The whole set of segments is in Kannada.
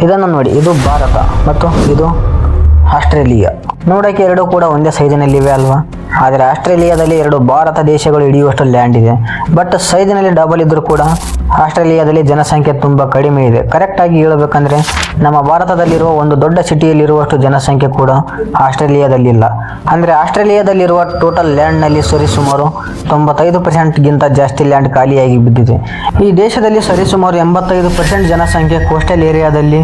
ಇದನ್ನು ನೋಡಿ, ಇದು ಭಾರತ ಮತ್ತು ಇದು ಆಸ್ಟ್ರೇಲಿಯಾ. ನೋಡೋಕ್ಕೆ ಎರಡೂ ಕೂಡ ಒಂದೇ ಸೈಜಿನಲ್ಲಿವೆ ಅಲ್ವಾ? ಆದರೆ ಆಸ್ಟ್ರೇಲಿಯಾದಲ್ಲಿ ಎರಡು ಭಾರತ ದೇಶಗಳು ಹಿಡಿಯುವಷ್ಟು ಲ್ಯಾಂಡ್ ಇದೆ. ಬಟ್ ಸೈಜಿನಲ್ಲಿ ಡಬಲ್ ಇದ್ದರೂ ಕೂಡ ಆಸ್ಟ್ರೇಲಿಯಾದಲ್ಲಿ ಜನಸಂಖ್ಯೆ ತುಂಬ ಕಡಿಮೆ ಇದೆ. ಕರೆಕ್ಟಾಗಿ ಹೇಳಬೇಕಂದ್ರೆ ನಮ್ಮ ಭಾರತದಲ್ಲಿರುವ ಒಂದು ದೊಡ್ಡ ಸಿಟಿಯಲ್ಲಿರುವಷ್ಟು ಜನಸಂಖ್ಯೆ ಕೂಡ ಆಸ್ಟ್ರೇಲಿಯಾದಲ್ಲಿಲ್ಲ. ಅಂದರೆ ಆಸ್ಟ್ರೇಲಿಯಾದಲ್ಲಿರುವ ಟೋಟಲ್ ಲ್ಯಾಂಡ್ನಲ್ಲಿ ಸರಿಸುಮಾರು 95%ಗಿಂತ ಜಾಸ್ತಿ ಲ್ಯಾಂಡ್ ಖಾಲಿಯಾಗಿ ಬಿದ್ದಿದೆ. ಈ ದೇಶದಲ್ಲಿ ಸರಿಸುಮಾರು 85% ಜನಸಂಖ್ಯೆ ಕೋಸ್ಟಲ್ ಏರಿಯಾದಲ್ಲಿ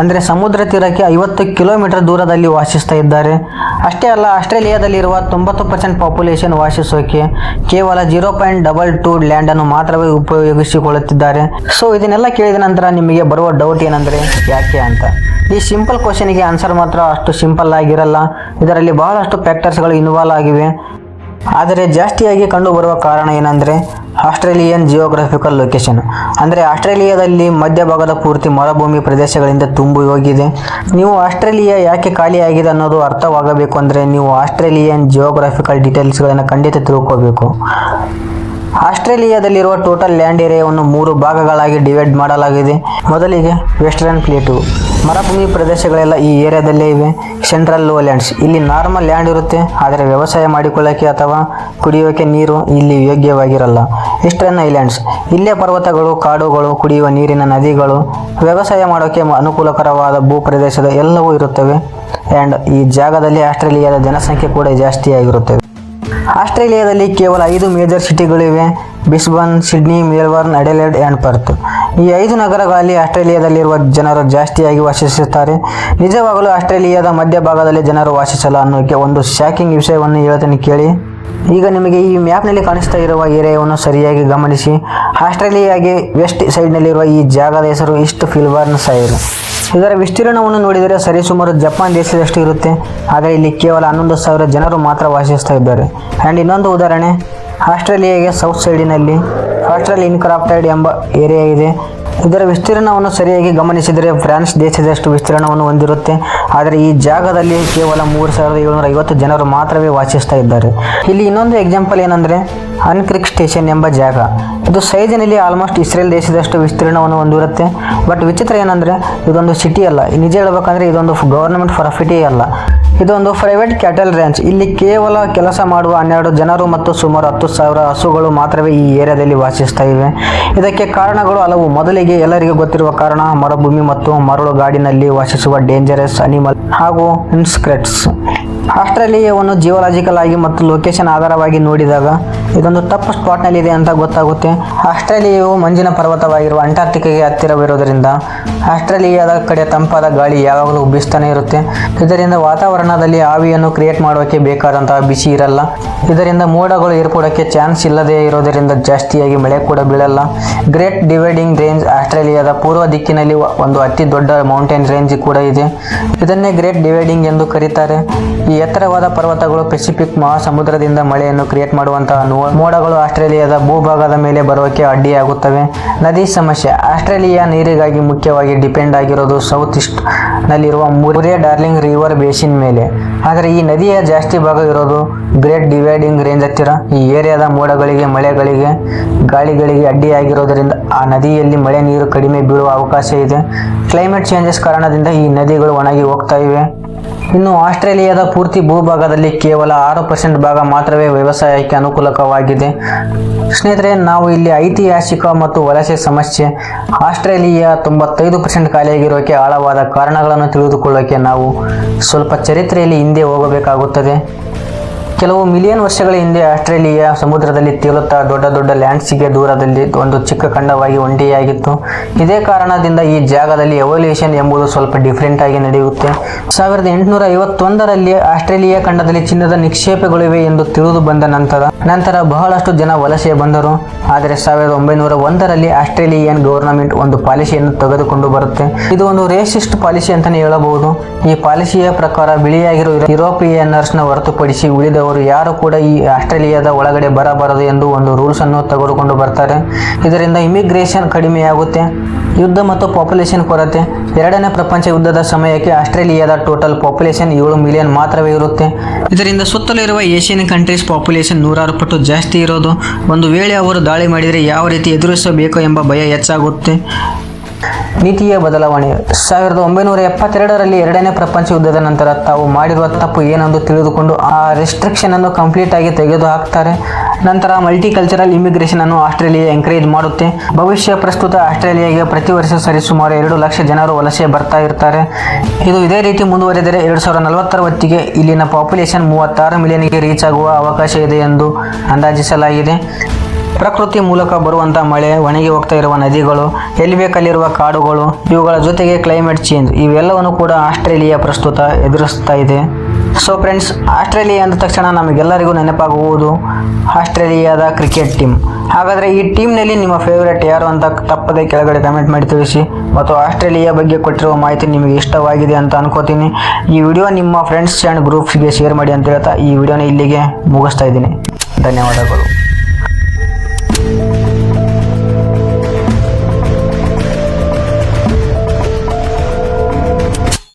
ಅಂದರೆ ಸಮುದ್ರ ತೀರಕ್ಕೆ 50 ಕಿಲೋಮೀಟರ್ ದೂರದಲ್ಲಿ ವಾಸಿಸ್ತಾ ಇದ್ದಾರೆ. ಅಷ್ಟೇ ಅಲ್ಲ, ಆಸ್ಟ್ರೇಲಿಯಾದಲ್ಲಿರುವ 90% ಪಾಪ್ಯುಲೇಷನ್ ವಾಸಿಸೋಕೆ ಕೇವಲ 0.22 ಲ್ಯಾಂಡನ್ನು ಮಾತ್ರವೇ ಉಪಯೋಗಿಸಿಕೊಳ್ಳುತ್ತಿದ್ದಾರೆ. ಸೊ ಇದನ್ನೆಲ್ಲ ಕೇಳಿದ ನಂತರ ನಿಮಗೆ ಬರುವ ಡೌಟ್ ಏನಂದರೆ ಯಾಕೆ ಅಂತ. ಈ ಸಿಂಪಲ್ ಕ್ವಶನಿಗೆ ಆನ್ಸರ್ ಮಾತ್ರ ಅಷ್ಟು ಸಿಂಪಲ್ ಆಗಿರಲ್ಲ. ಇದರಲ್ಲಿ ಬಹಳಷ್ಟು ಫ್ಯಾಕ್ಟರ್ಸ್ಗಳು ಇನ್ವಾಲ್ವ್ ಆಗಿವೆ. ಆದರೆ ಜಾಸ್ತಿಯಾಗಿ ಕಂಡುಬರುವ ಕಾರಣ ಏನಂದರೆ ಆಸ್ಟ್ರೇಲಿಯನ್ ಜಿಯೋಗ್ರಫಿಕಲ್ ಲೊಕೇಶನ್. ಅಂದರೆ ಆಸ್ಟ್ರೇಲಿಯಾದಲ್ಲಿ ಮಧ್ಯಭಾಗದ ಪೂರ್ತಿ ಮರುಭೂಮಿ ಪ್ರದೇಶಗಳಿಂದ ತುಂಬಿ ಹೋಗಿದೆ. ನೀವು ಆಸ್ಟ್ರೇಲಿಯಾ ಯಾಕೆ ಖಾಲಿಯಾಗಿದೆ ಅನ್ನೋದು ಅರ್ಥವಾಗಬೇಕು ಅಂದರೆ ನೀವು ಆಸ್ಟ್ರೇಲಿಯನ್ ಜಿಯೋಗ್ರಫಿಕಲ್ ಡೀಟೇಲ್ಸ್ಗಳನ್ನು ಖಂಡಿತ ತಿಳ್ಕೋಬೇಕು. ಆಸ್ಟ್ರೇಲಿಯಾದಲ್ಲಿರುವ ಟೋಟಲ್ ಲ್ಯಾಂಡ್ ಏರಿಯಾವನ್ನು 3 ಭಾಗಗಳಾಗಿ ಡಿವೈಡ್ ಮಾಡಲಾಗಿದೆ. ಮೊದಲಿಗೆ ವೆಸ್ಟರ್ನ್ ಪ್ಲೇಟು, ಮರುಭೂಮಿ ಪ್ರದೇಶಗಳೆಲ್ಲ ಈ ಏರಿಯಾದಲ್ಲೇ ಇವೆ. ಸೆಂಟ್ರಲ್ ಲೋಲ್ಯಾಂಡ್ಸ್, ಇಲ್ಲಿ ನಾರ್ಮಲ್ ಲ್ಯಾಂಡ್ ಇರುತ್ತೆ, ಆದರೆ ವ್ಯವಸಾಯ ಮಾಡಿಕೊಳ್ಳೋಕ್ಕೆ ಅಥವಾ ಕುಡಿಯೋಕ್ಕೆ ನೀರು ಇಲ್ಲಿ ಯೋಗ್ಯವಾಗಿರಲ್ಲ. ಈಸ್ಟರ್ನ್ ಐಲ್ಯಾಂಡ್ಸ್, ಇಲ್ಲೇ ಪರ್ವತಗಳು, ಕಾಡುಗಳು, ಕುಡಿಯುವ ನೀರಿನ ನದಿಗಳು, ವ್ಯವಸಾಯ ಮಾಡೋಕ್ಕೆ ಅನುಕೂಲಕರವಾದ ಭೂಪ್ರದೇಶದ ಎಲ್ಲವೂ ಇರುತ್ತವೆ. ಆ್ಯಂಡ್ ಈ ಜಾಗದಲ್ಲಿ ಆಸ್ಟ್ರೇಲಿಯಾದ ಜನಸಂಖ್ಯೆ ಕೂಡ ಜಾಸ್ತಿಯಾಗಿರುತ್ತದೆ. ಆಸ್ಟ್ರೇಲಿಯಾದಲ್ಲಿ ಕೇವಲ 5 ಮೇಜರ್ ಸಿಟಿಗಳಿವೆ: ಬ್ರಿಸ್ಬನ್, ಸಿಡ್ನಿ, ಮೆಲ್ಬರ್ನ್, ಅಡೆಲೇಡ್ ಆ್ಯಂಡ್ ಪರ್ತ್. ಈ 5 ನಗರಗಳಲ್ಲಿ ಆಸ್ಟ್ರೇಲಿಯಾದಲ್ಲಿರುವ ಜನರು ಜಾಸ್ತಿಯಾಗಿ ವಾಸಿಸುತ್ತಾರೆ. ನಿಜವಾಗಲೂ ಆಸ್ಟ್ರೇಲಿಯಾದ ಮಧ್ಯಭಾಗದಲ್ಲಿ ಜನರು ವಾಸಿಸಲ್ಲ ಅನ್ನೋಕ್ಕೆ ಒಂದು ಶಾಕಿಂಗ್ ವಿಷಯವನ್ನು ಹೇಳ್ತೀನಿ ಕೇಳಿ. ಈಗ ನಿಮಗೆ ಈ ಮ್ಯಾಪ್ನಲ್ಲಿ ಕಾಣಿಸ್ತಾ ಇರುವ ಏರಿಯಾವನ್ನು ಸರಿಯಾಗಿ ಗಮನಿಸಿ. ಆಸ್ಟ್ರೇಲಿಯಾಗೆ ವೆಸ್ಟ್ ಸೈಡ್ನಲ್ಲಿರುವ ಈ ಜಾಗದ ಹೆಸರು ಈಸ್ಟ್ ಫಿಲ್ಬರ್ನ್ ಸೈರ್. ಇದರ ವಿಸ್ತೀರ್ಣವನ್ನು ನೋಡಿದರೆ ಸರಿಸುಮಾರು ಜಪಾನ್ ದೇಶದಷ್ಟು ಇರುತ್ತೆ. ಆದರೆ ಇಲ್ಲಿ ಕೇವಲ 11,000 ಜನರು ಮಾತ್ರ ವಾಸಿಸ್ತಾ ಇದ್ದಾರೆ. ಆ್ಯಂಡ್ ಇನ್ನೊಂದು ಉದಾಹರಣೆ, ಆಸ್ಟ್ರೇಲಿಯಾಗೆ ಸೌತ್ ಸೈಡಿನಲ್ಲಿ ಆಸ್ಟ್ರೇಲಿಯನ್ ಇನ್ಕ್ರಾಫ್ಟೆಡ್ ಎಂಬ ಏರಿಯಾ ಇದೆ. ಇದರ ವಿಸ್ತೀರ್ಣವನ್ನು ಸರಿಯಾಗಿ ಗಮನಿಸಿದರೆ ಫ್ರಾನ್ಸ್ ದೇಶದಷ್ಟು ವಿಸ್ತೀರ್ಣವನ್ನು ಹೊಂದಿರುತ್ತೆ. ಆದರೆ ಈ ಜಾಗದಲ್ಲಿ ಕೇವಲ 3,750 ಜನರು ಮಾತ್ರವೇ ವಾಸಿಸ್ತಾ ಇದ್ದಾರೆ. ಇಲ್ಲಿ ಇನ್ನೊಂದು ಎಕ್ಸಾಂಪಲ್ ಏನಂದರೆ ಅನ್ಕ್ರಿಕ್ ಸ್ಟೇಷನ್ ಎಂಬ ಜಾಗ. ಇದು ಸೈಜಿನಲ್ಲಿ ಆಲ್ಮೋಸ್ಟ್ ಇಸ್ರೇಲ್ ದೇಶದಷ್ಟು ವಿಸ್ತೀರ್ಣವನ್ನು ಹೊಂದಿರುತ್ತೆ. ಬಟ್ ವಿಚಿತ್ರ ಏನಂದರೆ ಇದೊಂದು ಸಿಟಿ ಅಲ್ಲ. ನಿಜ ಹೇಳ್ಬೇಕಂದ್ರೆ ಇದೊಂದು ಗವರ್ನಮೆಂಟ್ ಪ್ರಾಪರ್ಟಿ ಅಲ್ಲ, ಇದೊಂದು ಪ್ರೈವೇಟ್ ಕ್ಯಾಟಲ್ ರ್ಯಾಂಚ್. ಇಲ್ಲಿ ಕೇವಲ ಕೆಲಸ ಮಾಡುವ 12 ಜನರು ಮತ್ತು ಸುಮಾರು 10,000 ಹಸುಗಳು ಮಾತ್ರವೇ ಈ ಏರಿಯಾದಲ್ಲಿ ವಾಸಿಸ್ತಾ ಇವೆ. ಇದಕ್ಕೆ ಕಾರಣಗಳು ಹಲವು. ಮೊದಲಿಗೆ ಎಲ್ಲರಿಗೂ ಗೊತ್ತಿರುವ ಕಾರಣ ಮರುಭೂಮಿ ಮತ್ತು ಮರಳುಗಾಡಿನಲ್ಲಿ ವಾಸಿಸುವ ಡೇಂಜರಸ್ ಅನಿಮಲ್ ಹಾಗೂ ಇನ್ಸೆಕ್ಟ್ಸ್. ಆಸ್ಟ್ರೇಲಿಯಾವನ್ನು ಜಿಯೋಲಾಜಿಕಲ್ ಆಗಿ ಮತ್ತು ಲೊಕೇಶನ್ ಆಧಾರವಾಗಿ ನೋಡಿದಾಗ ಇದೊಂದು ಟಫ್ ಸ್ಪಾಟ್ನಲ್ಲಿದೆ ಅಂತ ಗೊತ್ತಾಗುತ್ತೆ. ಆಸ್ಟ್ರೇಲಿಯಾವು ಮಂಜಿನ ಪರ್ವತವಾಗಿರುವ ಅಂಟಾರ್ಟಿಕಾಗೆ ಹತ್ತಿರವಿರುವುದರಿಂದ ಆಸ್ಟ್ರೇಲಿಯಾದ ಕಡೆ ತಂಪಾದ ಗಾಳಿ ಯಾವಾಗಲೂ ಬೀಸ್ತಾನೆ ಇರುತ್ತೆ. ಇದರಿಂದ ವಾತಾವರಣದಲ್ಲಿ ಆವಿಯನ್ನು ಕ್ರಿಯೇಟ್ ಮಾಡೋಕ್ಕೆ ಬೇಕಾದಂತಹ ಬಿಸಿ ಇರಲ್ಲ. ಇದರಿಂದ ಮೋಡಗಳು ಏರ್ಪಡೋಕ್ಕೆ ಚಾನ್ಸ್ ಇಲ್ಲದೇ ಇರೋದರಿಂದ ಜಾಸ್ತಿಯಾಗಿ ಮಳೆ ಕೂಡ ಬೀಳಲ್ಲ. ಗ್ರೇಟ್ ಡಿವೈಡಿಂಗ್ ರೇಂಜ್ ಆಸ್ಟ್ರೇಲಿಯಾದ ಪೂರ್ವ ದಿಕ್ಕಿನಲ್ಲಿ ಒಂದು ಅತಿ ದೊಡ್ಡ ಮೌಂಟೇನ್ ರೇಂಜ್ ಕೂಡ ಇದೆ. ಇದನ್ನೇ ಗ್ರೇಟ್ ಡಿವೈಡಿಂಗ್ ಎಂದು ಕರೀತಾರೆ. ಈ ಎತ್ತರವಾದ ಪರ್ವತಗಳು ಪೆಸಿಫಿಕ್ ಮಹಾಸಮುದ್ರದಿಂದ ಮಳೆಯನ್ನು ಕ್ರಿಯೇಟ್ ಮಾಡುವಂತಹ ಮೋಡಗಳು ಆಸ್ಟ್ರೇಲಿಯಾದ ಭೂಭಾಗದ ಮೇಲೆ ಬರೋಕೆ ಅಡ್ಡಿಯಾಗುತ್ತವೆ. ನದಿ ಸಮಸ್ಯೆ. ಆಸ್ಟ್ರೇಲಿಯಾ ನೀರಿಗಾಗಿ ಮುಖ್ಯವಾಗಿ ಡಿಪೆಂಡ್ ಆಗಿರೋದು ಸೌತ್ ಈಸ್ಟ್ ನಲ್ಲಿರುವ ಮುರೆ ಡಾರ್ಲಿಂಗ್ ರಿವರ್ ಬೇಸಿನ್ ಮೇಲೆ. ಆದರೆ ಈ ನದಿಯ ಜಾಸ್ತಿ ಭಾಗ ಇರೋದು ಗ್ರೇಟ್ ಡಿವೈಡಿಂಗ್ ರೇಂಜ್ ಹತ್ತಿರ. ಈ ಏರಿಯಾದ ಮೋಡಗಳಿಗೆ, ಮಳೆಗಳಿಗೆ, ಗಾಳಿಗಳಿಗೆ ಅಡ್ಡಿಯಾಗಿರೋದರಿಂದ ಆ ನದಿಯಲ್ಲಿ ಮಳೆ ನೀರು ಕಡಿಮೆ ಬೀಳುವ ಅವಕಾಶ ಇದೆ. ಕ್ಲೈಮೇಟ್ ಚೇಂಜಸ್ ಕಾರಣದಿಂದ ಈ ನದಿಗಳು ಒಣಗಿ ಹೋಗ್ತಾ ಇವೆ. ಇನ್ನು ಆಸ್ಟ್ರೇಲಿಯಾದ ಪೂರ್ತಿ ಭೂಭಾಗದಲ್ಲಿ ಕೇವಲ 6% ಭಾಗ ಮಾತ್ರವೇ ವ್ಯವಸಾಯಕ್ಕೆ ಅನುಕೂಲಕವಾಗಿದೆ. ಸ್ನೇಹಿತರೆ, ನಾವು ಇಲ್ಲಿ ಐತಿಹಾಸಿಕ ಮತ್ತು ವಲಸೆ ಸಮಸ್ಯೆ, ಆಸ್ಟ್ರೇಲಿಯಾ 95% ಖಾಲಿಯಾಗಿರೋಕ್ಕೆ ಆಳವಾದ ಕಾರಣಗಳನ್ನು ತಿಳಿದುಕೊಳ್ಳೋಕೆ ನಾವು ಸ್ವಲ್ಪ ಚರಿತ್ರೆಯಲ್ಲಿ ಹಿಂದೆ ಹೋಗಬೇಕಾಗುತ್ತದೆ. ಕೆಲವು ಮಿಲಿಯನ್ ವರ್ಷಗಳ ಹಿಂದೆ ಆಸ್ಟ್ರೇಲಿಯಾ ಸಮುದ್ರದಲ್ಲಿ ತೇಲುತ್ತಾ ದೊಡ್ಡ ದೊಡ್ಡ ಲ್ಯಾಂಡ್ಸ್ಗೆ ದೂರದಲ್ಲಿ ಒಂದು ಚಿಕ್ಕ ಖಂಡವಾಗಿ ಒಂಟಿಯಾಗಿತ್ತು. ಇದೇ ಕಾರಣದಿಂದ ಈ ಜಾಗದಲ್ಲಿ ಎವಲ್ಯೂಷನ್ ಎಂಬುದು ಸ್ವಲ್ಪ ಡಿಫ್ರೆಂಟ್ ಆಗಿ ನಡೆಯುತ್ತೆ. 1851ರಲ್ಲಿ ಆಸ್ಟ್ರೇಲಿಯಾ ಖಂಡದಲ್ಲಿ ಚಿನ್ನದ ನಿಕ್ಷೇಪಗಳಿವೆ ಎಂದು ತಿಳಿದು ಬಂದ ನಂತರ ಬಹಳಷ್ಟು ಜನ ವಲಸೆ ಬಂದರು. ಆದರೆ 1901ರಲ್ಲಿ ಆಸ್ಟ್ರೇಲಿಯನ್ ಗವರ್ನಮೆಂಟ್ ಒಂದು ಪಾಲಿಸಿಯನ್ನು ತೆಗೆದುಕೊಂಡು ಬರುತ್ತೆ. ಇದು ಒಂದು ರೇಸಿಸ್ಟ್ ಪಾಲಿಸಿ ಅಂತಾನೆ ಹೇಳಬಹುದು. ಈ ಪಾಲಿಸಿಯ ಪ್ರಕಾರ ಬಿಳಿಯಾಗಿರೋ ಯುರೋಪಿಯನ್ನರ್ಸ್ನ ಹೊರತುಪಡಿಸಿ ಉಳಿದವರು ಯಾರು ಕೂಡ ಈ ಆಸ್ಟ್ರೇಲಿಯಾದ ಒಳಗಡೆ ಬರಬಾರದು ಎಂದು ಒಂದು ರೂಲ್ಸ್ ಅನ್ನು ತೆಗೆದುಕೊಂಡು ಬರ್ತಾರೆ. ಇದರಿಂದ ಇಮಿಗ್ರೇಷನ್ ಕಡಿಮೆಯಾಗುತ್ತೆ. ಯುದ್ಧ ಮತ್ತು ಪಾಪ್ಯುಲೇಷನ್ ಕೊರತೆ. 2ನೇ ಪ್ರಪಂಚ ಯುದ್ಧದ ಸಮಯಕ್ಕೆ ಆಸ್ಟ್ರೇಲಿಯಾದ ಟೋಟಲ್ ಪಾಪ್ಯುಲೇಷನ್ 7 ಮಿಲಿಯನ್ ಮಾತ್ರವೇ ಇರುತ್ತೆ. ಇದರಿಂದ ಸುತ್ತಲಿರುವ ಏಷ್ಯನ್ ಕಂಟ್ರೀಸ್ ಪಾಪ್ಯುಲೇಷನ್ 100 ಪಟ್ಟು ಜಾಸ್ತಿ ಇರೋದು. ಒಂದು ವೇಳೆ ಅವರು ದಾಳಿ ಮಾಡಿದರೆ ಯಾವ ರೀತಿ ಎದುರಿಸಬೇಕು ಎಂಬ ಭಯ ಹೆಚ್ಚಾಗುತ್ತೆ. ನೀತಿಯ ಬದಲಾವಣೆ 1972ರಲ್ಲಿ ಎರಡನೇ ಪ್ರಪಂಚ ಯುದ್ಧದ ನಂತರ ತಾವು ಮಾಡಿರುವ ತಪ್ಪು ಏನೆಂದು ತಿಳಿದುಕೊಂಡು ಆ ರೆಸ್ಟ್ರಿಕ್ಷನ್ ಅನ್ನು ಕಂಪ್ಲೀಟ್ ಆಗಿ ತೆಗೆದು ಹಾಕ್ತಾರೆ. ನಂತರ ಮಲ್ಟಿಕಲ್ಚರಲ್ ಇಮಿಗ್ರೇಷನ್ ಅನ್ನು ಆಸ್ಟ್ರೇಲಿಯಾ ಎಂಕರೇಜ್ ಮಾಡುತ್ತೆ. ಪ್ರಸ್ತುತ ಆಸ್ಟ್ರೇಲಿಯಾಗೆ ಪ್ರತಿ ವರ್ಷ ಸರಿಸುಮಾರು 2 ಲಕ್ಷ ಜನರು ವಲಸೆ ಬರ್ತಾ ಇರ್ತಾರೆ. ಇದು ಇದೇ ರೀತಿ ಮುಂದುವರೆದರೆ 2040ರ ಹೊತ್ತಿಗೆ ಇಲ್ಲಿನ ಪಾಪ್ಯುಲೇಷನ್ 36 ಮಿಲಿಯನ್ಗೆ ರೀಚ್ ಆಗುವ ಅವಕಾಶ ಇದೆ ಎಂದು ಅಂದಾಜಿಸಲಾಗಿದೆ. ಪ್ರಕೃತಿ ಮೂಲಕ ಬರುವಂಥ ಮಳೆ, ಒಣಗಿ ಹೋಗ್ತಾ ಇರುವ ನದಿಗಳು, ಎಲ್ಲಿ ಬೇಕಲ್ಲಿರುವ ಕಾಡುಗಳು, ಇವುಗಳ ಜೊತೆಗೆ ಕ್ಲೈಮೇಟ್ ಚೇಂಜ್ ಇವೆಲ್ಲವನ್ನು ಕೂಡ ಆಸ್ಟ್ರೇಲಿಯಾ ಪ್ರಸ್ತುತ ಎದುರಿಸ್ತಾ ಇದೆ. ಸೊ ಫ್ರೆಂಡ್ಸ್, ಆಸ್ಟ್ರೇಲಿಯಾ ಅಂದ ತಕ್ಷಣ ನಮಗೆಲ್ಲರಿಗೂ ನೆನಪಾಗುವುದು ಆಸ್ಟ್ರೇಲಿಯಾದ ಕ್ರಿಕೆಟ್ ಟೀಮ್. ಹಾಗಾದರೆ ಈ ಟೀಮ್ನಲ್ಲಿ ನಿಮ್ಮ ಫೇವರೇಟ್ ಯಾರು ಅಂತ ತಪ್ಪದೆ ಕೆಳಗಡೆ ಕಮೆಂಟ್ ಮಾಡಿ ತಿಳಿಸಿ. ಮತ್ತು ಆಸ್ಟ್ರೇಲಿಯಾ ಬಗ್ಗೆ ಕೊಟ್ಟಿರುವ ಮಾಹಿತಿ ನಿಮಗೆ ಇಷ್ಟವಾಗಿದೆ ಅಂತ ಅನ್ಕೋತೀನಿ. ಈ ವಿಡಿಯೋ ನಿಮ್ಮ ಫ್ರೆಂಡ್ಸ್ ಆ್ಯಂಡ್ ಗ್ರೂಪ್ಸ್ಗೆ ಶೇರ್ ಮಾಡಿ ಅಂತ ಹೇಳ್ತಾ ಈ ವಿಡಿಯೋನ ಇಲ್ಲಿಗೆ ಮುಗಿಸ್ತಾ ಇದ್ದೀನಿ. ಧನ್ಯವಾದಗಳು.